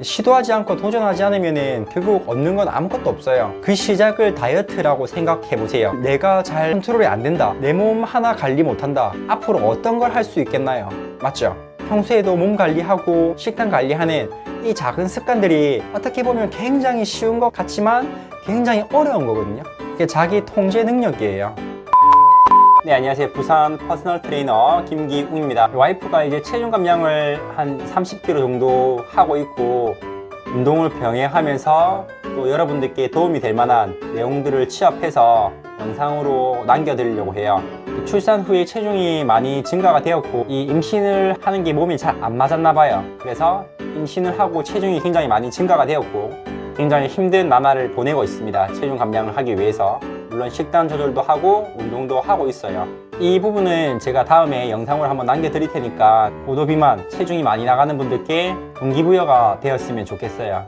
시도하지 않고 도전하지 않으면 결국 얻는 건 아무것도 없어요. 그 시작을 다이어트라고 생각해 보세요. 내가 잘 컨트롤이 안 된다, 내 몸 하나 관리 못한다, 앞으로 어떤 걸 할 수 있겠나요? 맞죠? 평소에도 몸 관리하고 식단 관리하는 이 작은 습관들이 어떻게 보면 굉장히 쉬운 것 같지만 굉장히 어려운 거거든요. 이게 자기 통제 능력이에요. 네, 안녕하세요. 부산 퍼스널 트레이너 김기웅입니다. 와이프가 이제 체중 감량을 한 30kg 정도 하고 있고, 운동을 병행하면서 또 여러분들께 도움이 될 만한 내용들을 취합해서 영상으로 남겨드리려고 해요. 출산 후에 체중이 많이 증가가 되었고, 이 임신을 하는 게 몸이 잘 안 맞았나 봐요. 그래서 임신을 하고 체중이 굉장히 많이 증가가 되었고, 굉장히 힘든 나날을 보내고 있습니다. 체중 감량을 하기 위해서. 물론 식단 조절도 하고 운동도 하고 있어요. 이 부분은 제가 다음에 영상으로 한번 남겨드릴 테니까 고도 비만, 체중이 많이 나가는 분들께 동기부여가 되었으면 좋겠어요.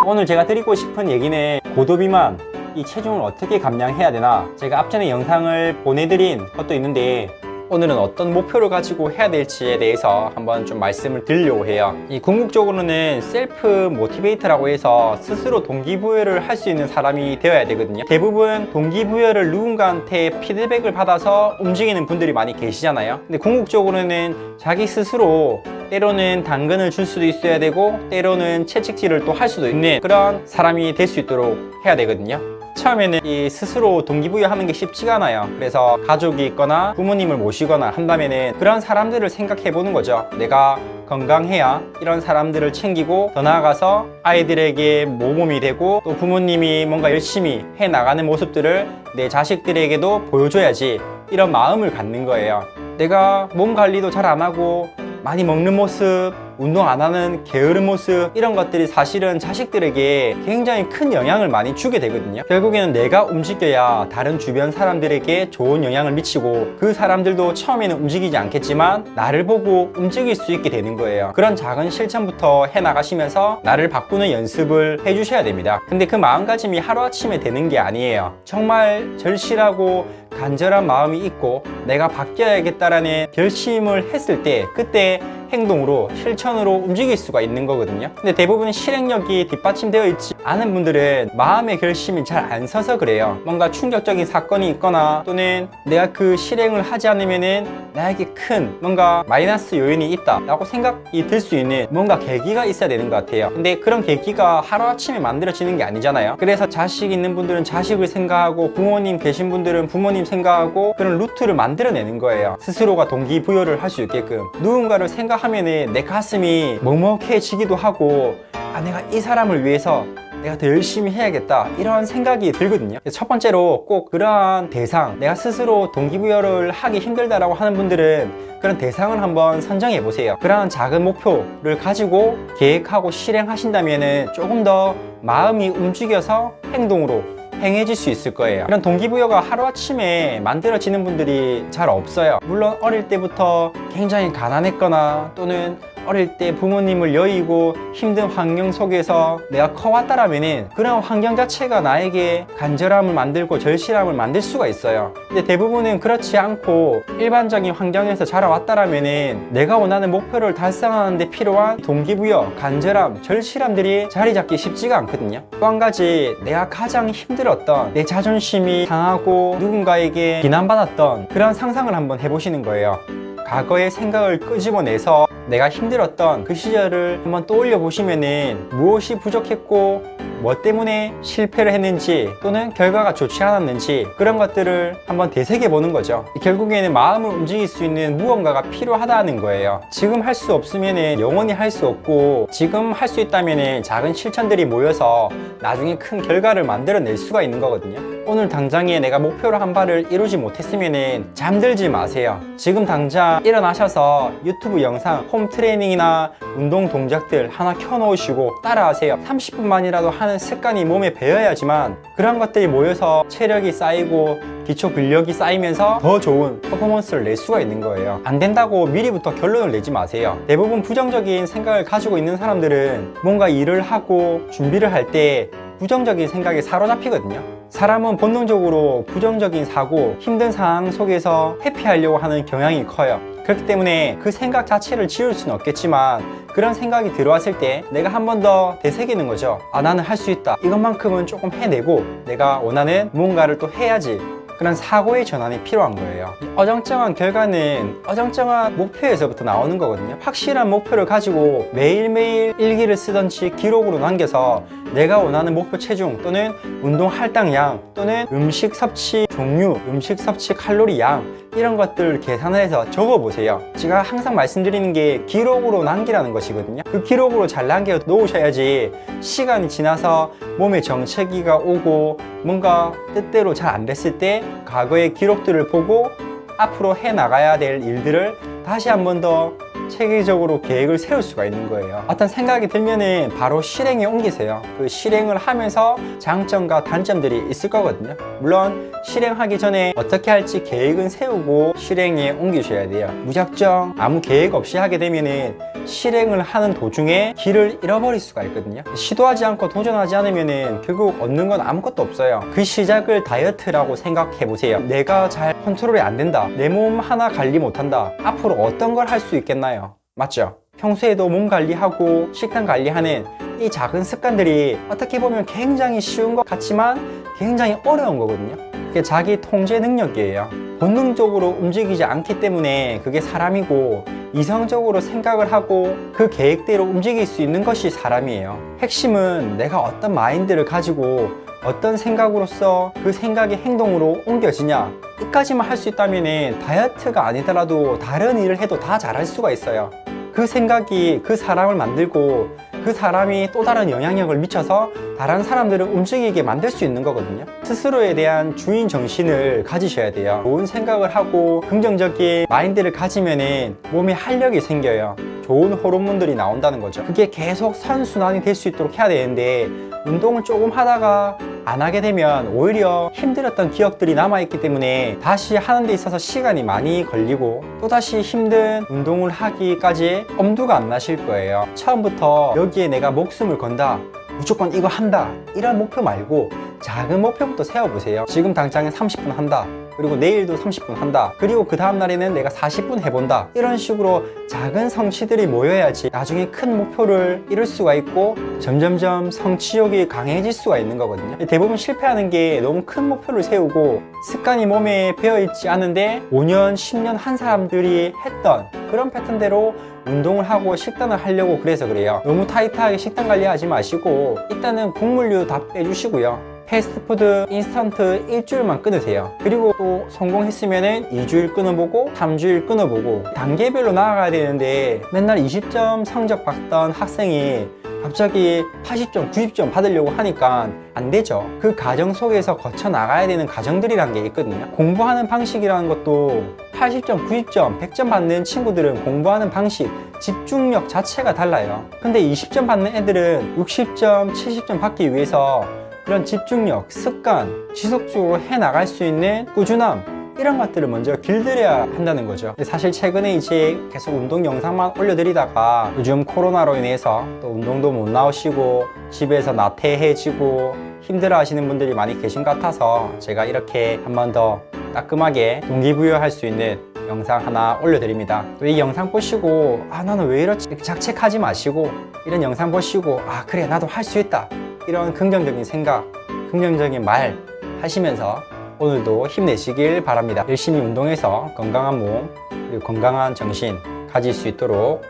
오늘 제가 드리고 싶은 얘기는 고도 비만, 이 체중을 어떻게 감량해야 되나, 제가 앞전에 영상을 보내드린 것도 있는데 오늘은 어떤 목표를 가지고 해야 될지에 대해서 한번 좀 말씀을 드리려고 해요. 이 궁극적으로는 셀프 모티베이터라고 해서 스스로 동기부여를 할 수 있는 사람이 되어야 되거든요. 대부분 동기부여를 누군가한테 피드백을 받아서 움직이는 분들이 많이 계시잖아요. 근데 궁극적으로는 자기 스스로 때로는 당근을 줄 수도 있어야 되고, 때로는 채찍질을 또 할 수도 있는 그런 사람이 될 수 있도록 해야 되거든요. 처음에는 이 스스로 동기부여하는 게 쉽지가 않아요. 그래서 가족이 있거나 부모님을 모시거나 한다면은 그런 사람들을 생각해 보는 거죠. 내가 건강해야 이런 사람들을 챙기고, 더 나아가서 아이들에게 모범이 되고, 또 부모님이 뭔가 열심히 해 나가는 모습들을 내 자식들에게도 보여줘야지, 이런 마음을 갖는 거예요. 내가 몸 관리도 잘 안 하고 많이 먹는 모습, 운동 안 하는 게으른 모습, 이런 것들이 사실은 자식들에게 굉장히 큰 영향을 많이 주게 되거든요. 결국에는 내가 움직여야 다른 주변 사람들에게 좋은 영향을 미치고, 그 사람들도 처음에는 움직이지 않겠지만 나를 보고 움직일 수 있게 되는 거예요. 그런 작은 실천부터 해나가시면서 나를 바꾸는 연습을 해주셔야 됩니다. 근데 그 마음가짐이 하루아침에 되는 게 아니에요. 정말 절실하고 간절한 마음이 있고 내가 바뀌어야겠다라는 결심을 했을 때, 그때 행동으로, 실천으로 움직일 수가 있는 거거든요. 근데 대부분 실행력이 뒷받침되어 있지 않은 분들은 마음의 결심이 잘 안 서서 그래요. 뭔가 충격적인 사건이 있거나, 또는 내가 그 실행을 하지 않으면은 나에게 큰 뭔가 마이너스 요인이 있다 라고 생각이 들 수 있는 뭔가 계기가 있어야 되는 것 같아요. 근데 그런 계기가 하루아침에 만들어지는 게 아니잖아요. 그래서 자식 있는 분들은 자식을 생각하고, 부모님 계신 분들은 부모님 생각하고, 그런 루트를 만들어내는 거예요. 스스로가 동기부여를 할 수 있게끔. 누군가를 생각하면은 내 가슴이 먹먹해지기도 하고, 아, 내가 이 사람을 위해서 내가 더 열심히 해야겠다, 이런 생각이 들거든요. 첫 번째로 꼭 그러한 대상, 내가 스스로 동기부여를 하기 힘들다라고 하는 분들은 그런 대상을 한번 선정해 보세요. 그러한 작은 목표를 가지고 계획하고 실행하신다면 조금 더 마음이 움직여서 행동으로 행해질 수 있을 거예요. 이런 동기부여가 하루아침에 만들어지는 분들이 잘 없어요. 물론 어릴 때부터 굉장히 가난했거나, 또는 어릴 때 부모님을 여의고 힘든 환경 속에서 내가 커왔다라면은 그런 환경 자체가 나에게 간절함을 만들고 절실함을 만들 수가 있어요. 근데 대부분은 그렇지 않고 일반적인 환경에서 자라왔다라면은 내가 원하는 목표를 달성하는 데 필요한 동기부여, 간절함, 절실함들이 자리 잡기 쉽지가 않거든요. 또 한 가지, 내가 가장 힘들었던, 내 자존심이 상하고 누군가에게 비난받았던 그런 상상을 한번 해보시는 거예요. 과거의 생각을 끄집어내서 내가 힘들었던 그 시절을 한번 떠올려 보시면은 무엇이 부족했고 뭐 때문에 실패를 했는지, 또는 결과가 좋지 않았는지, 그런 것들을 한번 되새겨 보는 거죠. 결국에는 마음을 움직일 수 있는 무언가가 필요하다는 거예요. 지금 할 수 없으면은 영원히 할 수 없고, 지금 할 수 있다면은 작은 실천들이 모여서 나중에 큰 결과를 만들어낼 수가 있는 거거든요. 오늘 당장에 내가 목표를 한 바를 이루지 못했으면은 잠들지 마세요. 지금 당장 일어나셔서 유튜브 영상, 홈 트레이닝이나 운동 동작들 하나 켜놓으시고 따라하세요. 30분만이라도 하는 습관이 몸에 배어야지만 그런 것들이 모여서 체력이 쌓이고 기초 근력이 쌓이면서 더 좋은 퍼포먼스를 낼 수가 있는 거예요. 안 된다고 미리부터 결론을 내지 마세요. 대부분 부정적인 생각을 가지고 있는 사람들은 뭔가 일을 하고 준비를 할 때 부정적인 생각에 사로잡히거든요. 사람은 본능적으로 부정적인 사고, 힘든 상황 속에서 회피하려고 하는 경향이 커요. 그렇기 때문에 그 생각 자체를 지울 수는 없겠지만 그런 생각이 들어왔을 때 내가 한 번 더 되새기는 거죠. 아, 나는 할 수 있다. 이것만큼은 조금 해내고 내가 원하는 무언가를 또 해야지. 그런 사고의 전환이 필요한 거예요. 어정쩡한 결과는 어정쩡한 목표에서부터 나오는 거거든요. 확실한 목표를 가지고 매일매일 일기를 쓰던지 기록으로 남겨서 내가 원하는 목표 체중 또는 운동 할당량 또는 음식 섭취 종류, 음식 섭취 칼로리 양 이런 것들을 계산을 해서 적어보세요. 제가 항상 말씀드리는 게 기록으로 남기라는 것이거든요. 그 기록으로 잘 남겨 놓으셔야지 시간이 지나서 몸에 정체기가 오고 뭔가 뜻대로 잘 안 됐을 때 과거의 기록들을 보고 앞으로 해 나가야 될 일들을 다시 한 번 더 체계적으로 계획을 세울 수가 있는 거예요. 어떤 생각이 들면은 바로 실행에 옮기세요. 그 실행을 하면서 장점과 단점들이 있을 거거든요. 물론 실행하기 전에 어떻게 할지 계획은 세우고 실행에 옮기셔야 돼요. 무작정 아무 계획 없이 하게 되면은 실행을 하는 도중에 길을 잃어버릴 수가 있거든요. 시도하지 않고 도전하지 않으면은 결국 얻는 건 아무것도 없어요. 그 시작을 다이어트라고 생각해 보세요. 내가 잘 컨트롤이 안 된다. 내 몸 하나 관리 못한다. 앞으로 어떤 걸 할 수 있겠나요? 맞죠? 평소에도 몸 관리하고 식단 관리하는 이 작은 습관들이 어떻게 보면 굉장히 쉬운 것 같지만 굉장히 어려운 거거든요. 그게 자기 통제 능력이에요. 본능적으로 움직이지 않기 때문에 그게 사람이고 이성적으로 생각을 하고 그 계획대로 움직일 수 있는 것이 사람이에요. 핵심은 내가 어떤 마인드를 가지고 어떤 생각으로서 그 생각이 행동으로 옮겨지냐, 이까지만 할 수 있다면 다이어트가 아니더라도 다른 일을 해도 다 잘할 수가 있어요. 그 생각이 그 사람을 만들고 그 사람이 또 다른 영향력을 미쳐서 다른 사람들을 움직이게 만들 수 있는 거거든요. 스스로에 대한 주인 정신을 가지셔야 돼요. 좋은 생각을 하고 긍정적인 마인드를 가지면은 몸에 활력이 생겨요. 좋은 호르몬들이 나온다는 거죠. 그게 계속 선순환이 될 수 있도록 해야 되는데 운동을 조금 하다가 안 하게 되면 오히려 힘들었던 기억들이 남아있기 때문에 다시 하는 데 있어서 시간이 많이 걸리고 또다시 힘든 운동을 하기까지 엄두가 안 나실 거예요. 처음부터 여기에 내가 목숨을 건다, 무조건 이거 한다, 이런 목표 말고 작은 목표부터 세워보세요. 지금 당장에 30분 한다, 그리고 내일도 30분 한다, 그리고 그 다음 날에는 내가 40분 해본다. 이런 식으로 작은 성취들이 모여야지 나중에 큰 목표를 이룰 수가 있고 점점점 성취욕이 강해질 수가 있는 거거든요. 대부분 실패하는 게 너무 큰 목표를 세우고 습관이 몸에 배어있지 않은데 5년, 10년 한 사람들이 했던 그런 패턴대로 운동을 하고 식단을 하려고 그래서 그래요. 너무 타이트하게 식단 관리하지 마시고 일단은 곡물류 다 빼주시고요. 패스트푸드, 인스턴트 일주일만 끊으세요. 그리고 또 성공했으면은 2주일 끊어보고 3주일 끊어보고 단계별로 나아가야 되는데 맨날 20점 성적 받던 학생이 갑자기 80점, 90점 받으려고 하니까 안 되죠. 그 과정 속에서 거쳐 나가야 되는 과정들이란 게 있거든요. 공부하는 방식이라는 것도 80점, 90점, 100점 받는 친구들은 공부하는 방식, 집중력 자체가 달라요. 근데 20점 받는 애들은 60점, 70점 받기 위해서 그런 집중력, 습관, 지속적으로 해나갈 수 있는 꾸준함, 이런 것들을 먼저 길들여야 한다는 거죠. 사실 최근에 이제 계속 운동 영상만 올려드리다가 요즘 코로나로 인해서 또 운동도 못 나오시고 집에서 나태해지고 힘들어 하시는 분들이 많이 계신 것 같아서 제가 이렇게 한 번 더 따끔하게 동기부여할 수 있는 영상 하나 올려드립니다. 또 이 영상 보시고 아 나는 왜 이렇지? 자책하지 마시고 이런 영상 보시고 아 그래 나도 할 수 있다, 이런 긍정적인 생각, 긍정적인 말 하시면서 오늘도 힘내시길 바랍니다. 열심히 운동해서 건강한 몸 그리고 건강한 정신 가질 수 있도록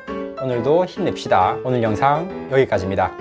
오늘도 힘냅시다. 오늘 영상 여기까지입니다.